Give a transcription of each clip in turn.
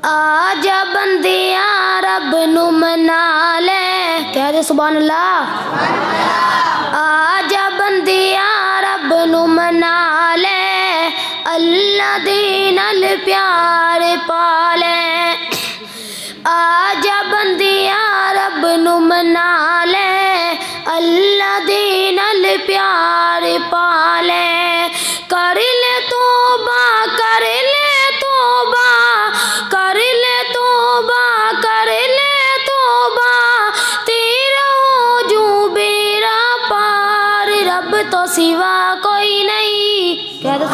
आजा बंदिया रब नू मना ले, कह दे सुभान अल्लाह। आजा बंदिया रब नू मना ले, अल्लाह दे नाल प्यार पाले। आजा बंदिया रब नू मना ले, अल्लाह दे नाल प्यार पाले। कर ले तौबा, कर ले तौबा, कर ले तौबा, कर ले तौबा, तेरा हो जू बेड़ा पार। रब तो सिवा कोई नहीं, कह दो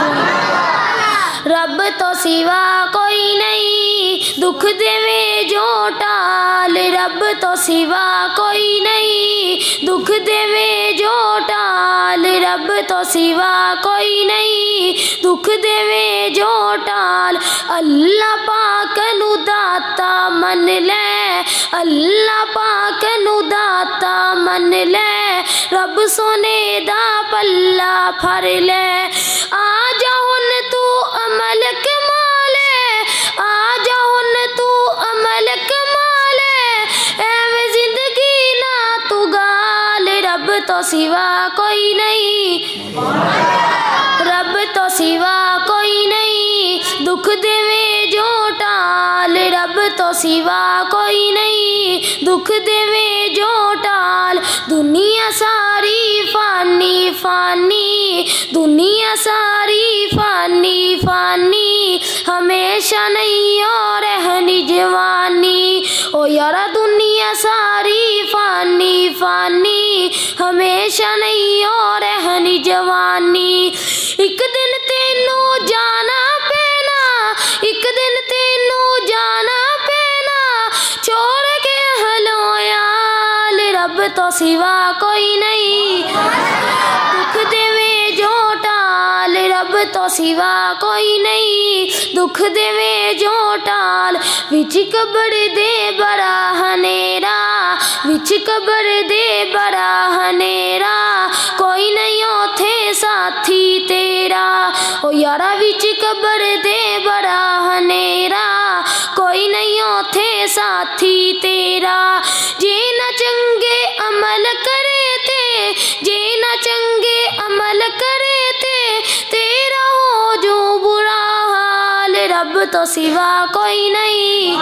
रब तो सिवा कोई नहीं, दुख देवे जो टाल। रब तो सिवा कोई नहीं, दुख देवे जो टाल। रब तो सिवा कोई नहीं, दुख देवे जो टाल। अल्लाह पाक नू दाता मन ले, अल्लाह पाक नू दाता मन ले, रब सोने दा पल्ला फर ले। आजा हुन तू अमल कमाले, आजा हुन तू अमल कमाले, एवें जिंदगी ना तू गाल। रब तो सिवा कोई नहीं, रब तो सिवा कोई नहीं, दुख देवे जो टाल। रब तो सिवा कोई नहीं, दुख देवे जो टाल। दुनिया सारी फानी फानी, दुनिया सारी फानी फानी, हमेशा नहीं और रहनी जवानी। ओ यारा दुनिया सारी फानी फानी, हमेशा नहीं और रहनी जवानी। एक दिन तेनू जाना पैना, एक दिन तेनू जाना पैना, छोड़ के हलोयाल। रब तो सिवा कोई नहीं, दुख देवे जो टाल। रब तो सिवा कोई नहीं, दुख देवे जो टाल। विच कब्र दे बड़ा हनेरा, विच कब्र दे बड़ा हनेरा, कोई नहीं ओथे साथी तेरा। ओ यारा विच कब्र दे बड़ा हनेरा, कोई नहीं ओथे साथी तेरा। जे ना चंगे अमल करे ते, जे ना चंगे अमल करे ते, तेरा हो जो बुरा हाल। रब तो सिवा कोई नहीं।